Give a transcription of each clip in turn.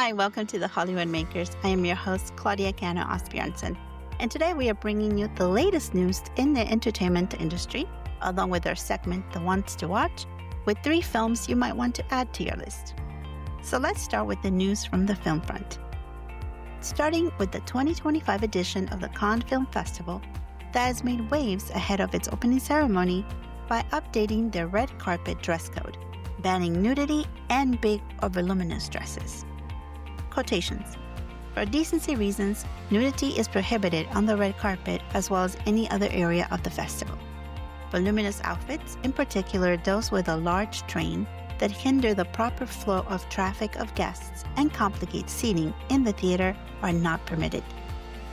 Hi, welcome to the Hollywood Makers. I am your host, Claudia Cano-Asbjornsen. And today we are bringing you the latest news in the entertainment industry, along with our segment, The Ones to Watch, with 3 films you might want to add to your list. So let's start with the news from the film front. Starting with the 2025 edition of the Cannes Film Festival that has made waves ahead of its opening ceremony by updating their red carpet dress code, banning nudity and big or voluminous dresses. Quotations. For decency reasons, nudity is prohibited on the red carpet as well as any other area of the festival. Voluminous outfits, in particular those with a large train that hinder the proper flow of traffic of guests and complicate seating in the theater, are not permitted.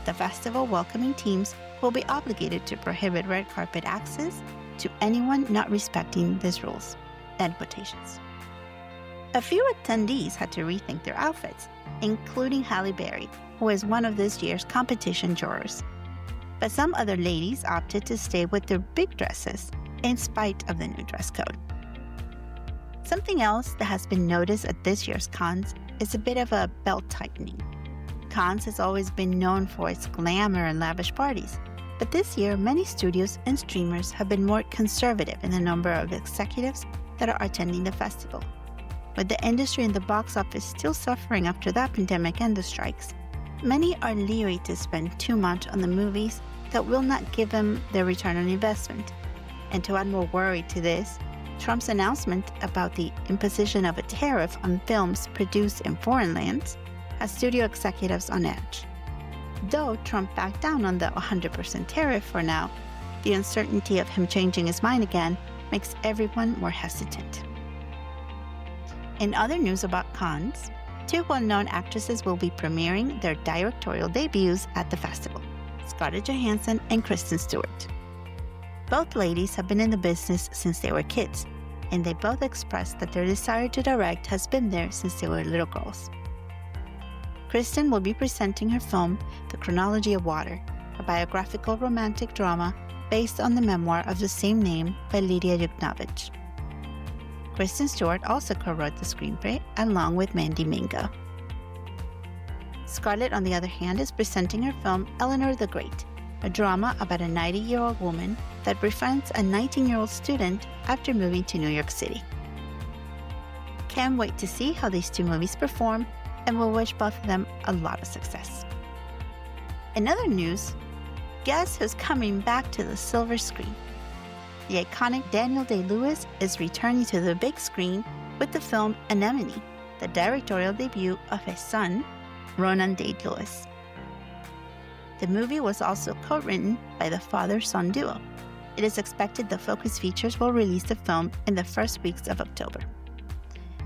The festival welcoming teams will be obligated to prohibit red carpet access to anyone not respecting these rules. End quotations. A few attendees had to rethink their outfits, including Halle Berry, who is one of this year's competition jurors. But some other ladies opted to stay with their big dresses in spite of the new dress code. Something else that has been noticed at this year's Cannes is a bit of a belt tightening. Cannes has always been known for its glamour and lavish parties, but this year many studios and streamers have been more conservative in the number of executives that are attending the festival. With the industry and the box office still suffering after that pandemic and the strikes, many are leery to spend too much on the movies that will not give them their return on investment. And to add more worry to this, Trump's announcement about the imposition of a tariff on films produced in foreign lands has studio executives on edge. Though Trump backed down on the 100% tariff for now, the uncertainty of him changing his mind again makes everyone more hesitant. In other news about Cannes, 2 well-known actresses will be premiering their directorial debuts at the festival, Scarlett Johansson and Kristen Stewart. Both ladies have been in the business since they were kids, and they both expressed that their desire to direct has been there since they were little girls. Kristen will be presenting her film, The Chronology of Water, a biographical romantic drama based on the memoir of the same name by Lidia Yuknavitch. Kristen Stewart also co-wrote the screenplay along with Mandy Mingo. Scarlett, on the other hand, is presenting her film Eleanor the Great, a drama about a 90-year-old woman that befriends a 19-year-old student after moving to New York City. Can't wait to see how these 2 movies perform, and we'll wish both of them a lot of success. In other news, guess who's coming back to the silver screen? The iconic Daniel Day-Lewis is returning to the big screen with the film Anemone, the directorial debut of his son, Ronan Day-Lewis. The movie was also co-written by the father-son duo. It is expected the Focus Features will release the film in the first weeks of October.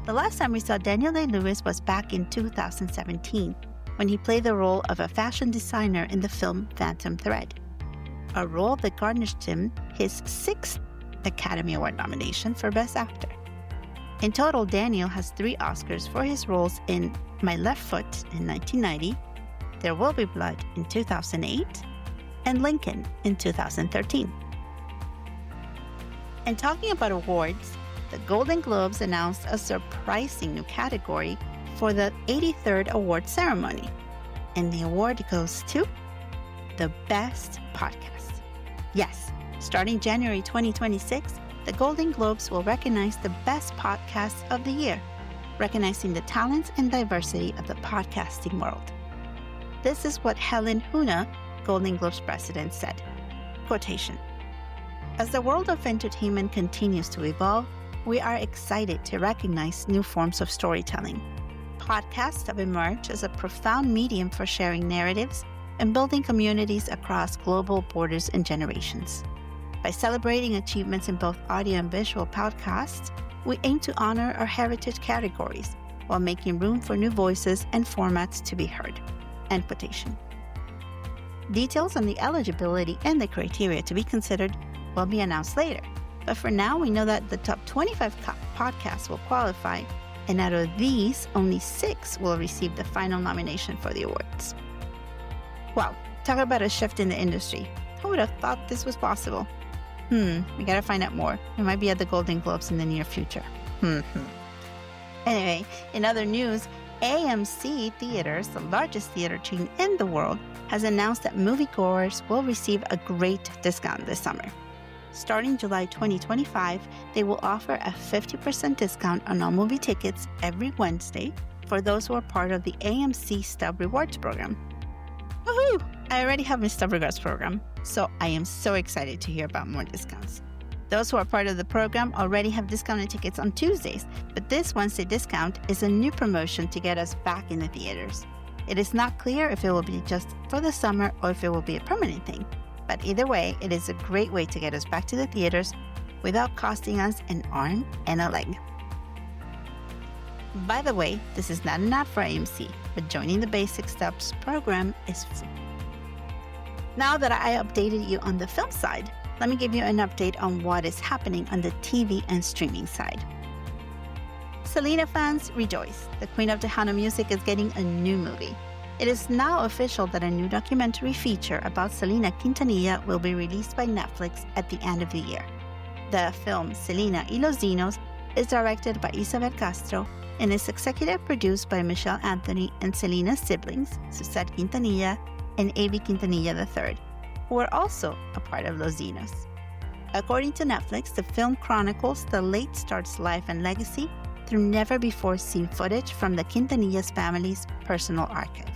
The last time we saw Daniel Day-Lewis was back in 2017, when he played the role of a fashion designer in the film Phantom Thread, a role that garnished him his 6th Academy Award nomination for Best Actor. In total, Daniel has 3 Oscars for his roles in My Left Foot in 1990, There Will Be Blood in 2008, and Lincoln in 2013. And talking about awards, the Golden Globes announced a surprising new category for the 83rd award ceremony, and the award goes to the Best Podcast. Yes, starting January 2026, the Golden Globes will recognize the best podcasts of the year, recognizing the talents and diversity of the podcasting world. This is what Helen Huna, Golden Globes president, said. Quotation. As the world of entertainment continues to evolve, we are excited to recognize new forms of storytelling. Podcasts have emerged as a profound medium for sharing narratives and building communities across global borders and generations. By celebrating achievements in both audio and visual podcasts, we aim to honor our heritage categories while making room for new voices and formats to be heard. End quotation. Details on the eligibility and the criteria to be considered will be announced later, but for now we know that the top 25 podcasts will qualify, and out of these, only 6 will receive the final nomination for the awards. Wow, talk about a shift in the industry. Who would have thought this was possible? We gotta find out more. We might be at the Golden Globes in the near future. Anyway, in other news, AMC Theaters, the largest theater chain in the world, has announced that moviegoers will receive a great discount this summer. Starting July 2025, they will offer a 50% discount on all movie tickets every Wednesday for those who are part of the AMC Stub Rewards program. Woohoo! I already have my Stub Rewards program, so I am so excited to hear about more discounts. Those who are part of the program already have discounted tickets on Tuesdays, but this Wednesday discount is a new promotion to get us back in the theaters. It is not clear if it will be just for the summer or if it will be a permanent thing, but either way, it is a great way to get us back to the theaters without costing us an arm and a leg. By the way, this is not an ad for AMC, but joining the Basic Stubs program is free. Now that I updated you on the film side, let me give you an update on what is happening on the TV and streaming side. Selena fans rejoice. The Queen of Tejano music is getting a new movie. It is now official that a new documentary feature about Selena Quintanilla will be released by Netflix at the end of the year. The film Selena y los Dinos is directed by Isabel Castro and is executive produced by Michelle Anthony and Selena's siblings, Suzette Quintanilla and Avi Quintanilla III, who are also a part of Los Dinos. According to Netflix, the film chronicles the late star's life and legacy through never-before-seen footage from the Quintanillas family's personal archive.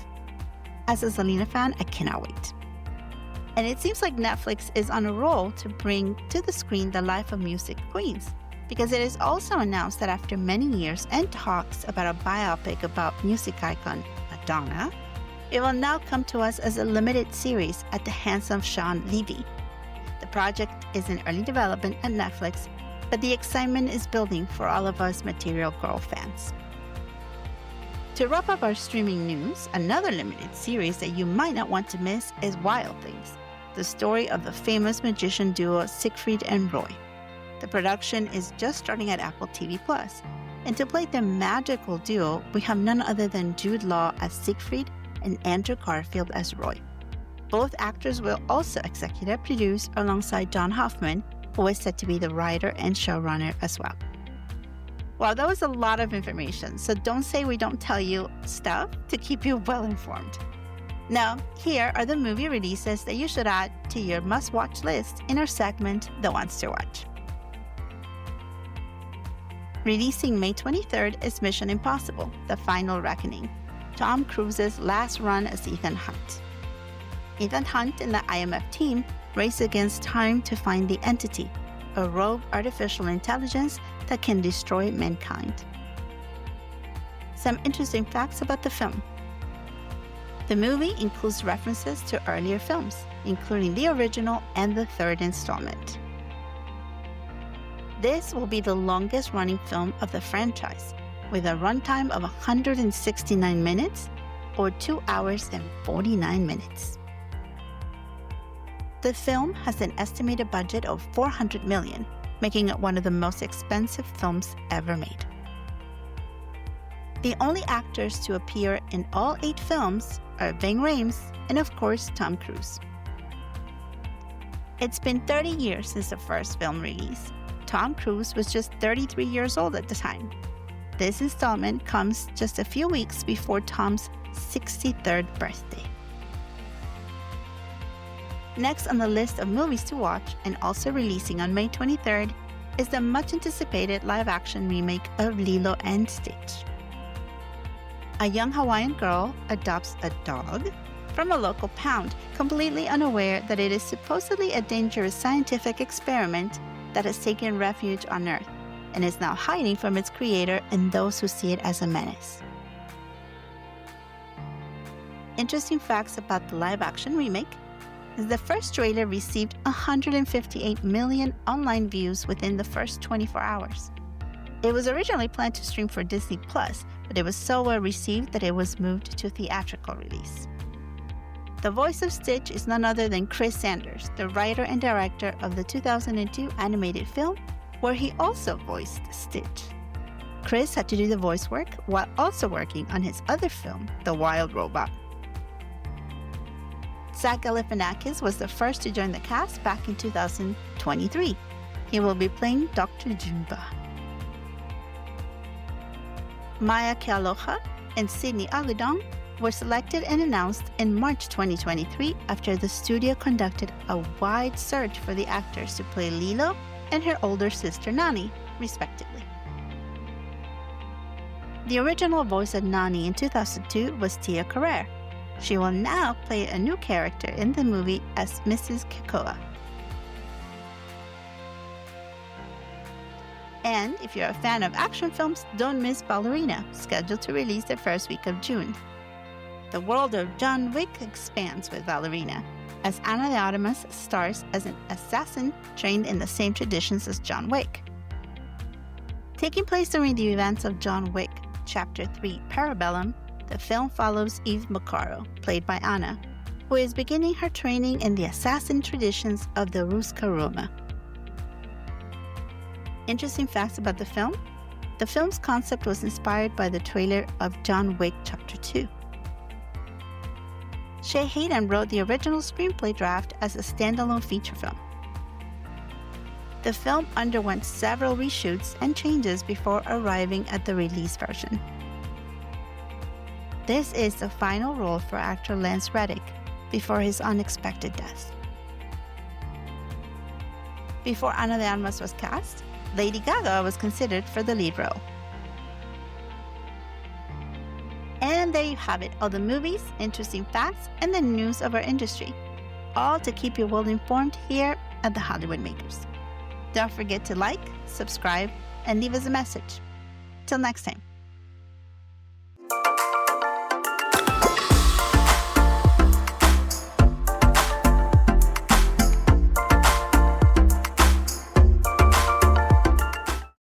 As a Selena fan, I cannot wait. And it seems like Netflix is on a roll to bring to the screen the life of music queens, because it is also announced that after many years and talks about a biopic about music icon Madonna, it will now come to us as a limited series at the hands of Sean Levy. The project is in early development at Netflix, but the excitement is building for all of us Material Girl fans. To wrap up our streaming news, another limited series that you might not want to miss is Wild Things, the story of the famous magician duo Siegfried and Roy. The production is just starting at Apple TV+, and to play the magical duo, we have none other than Jude Law as Siegfried and Andrew Garfield as Roy. Both actors will also executive produce alongside John Hoffman, who is said to be the writer and showrunner as well. Well, that was a lot of information, so don't say we don't tell you stuff to keep you well informed. Now, here are the movie releases that you should add to your must-watch list in our segment, The Ones to Watch. Releasing May 23rd is Mission Impossible: The Final Reckoning, Tom Cruise's last run as Ethan Hunt. Ethan Hunt and the IMF team race against time to find the Entity, a rogue artificial intelligence that can destroy mankind. Some interesting facts about the film. The movie includes references to earlier films, including the original and the third installment. This will be the longest-running film of the franchise, with a runtime of 169 minutes, or 2 hours and 49 minutes. The film has an estimated budget of $400 million, making it one of the most expensive films ever made. The only actors to appear in all 8 films are Ving Rhames and, of course, Tom Cruise. It's been 30 years since the first film release. Tom Cruise was just 33 years old at the time. This installment comes just a few weeks before Tom's 63rd birthday. Next on the list of movies to watch, and also releasing on May 23rd, is the much-anticipated live-action remake of Lilo and Stitch. A young Hawaiian girl adopts a dog from a local pound, completely unaware that it is supposedly a dangerous scientific experiment that has taken refuge on Earth, and is now hiding from its creator and those who see it as a menace. Interesting facts about the live-action remake is the first trailer received 158 million online views within the first 24 hours. It was originally planned to stream for Disney+, but it was so well received that it was moved to theatrical release. The voice of Stitch is none other than Chris Sanders, the writer and director of the 2002 animated film, where he also voiced Stitch. Chris had to do the voice work while also working on his other film, The Wild Robot. Zach Galifianakis was the first to join the cast back in 2023. He will be playing Dr. Jumba. Maya Kealoha and Sydney Agudong were selected and announced in March 2023 after the studio conducted a wide search for the actors to play Lilo and her older sister Nani, respectively. The original voice of Nani in 2002 was Tia Carrere. She will now play a new character in the movie as Mrs. Kekoa. And if you're a fan of action films, don't miss Ballerina, scheduled to release the first week of June. The world of John Wick expands with Ballerina, as Ana de Armas stars as an assassin trained in the same traditions as John Wick. Taking place during the events of John Wick, Chapter 3, Parabellum, the film follows Eve Maccaro, played by Anna, who is beginning her training in the assassin traditions of the Ruska Roma. Interesting facts about the film: the film's concept was inspired by the trailer of John Wick Chapter 2. Shay Hayden wrote the original screenplay draft as a standalone feature film. The film underwent several reshoots and changes before arriving at the release version. This is the final role for actor Lance Reddick before his unexpected death. Before Ana de Armas was cast, Lady Gaga was considered for the lead role. And there you have it, all the movies, interesting facts, and the news of our industry, all to keep you well informed here at the Hollywood Makers. Don't forget to like, subscribe, and leave us a message. Till next time.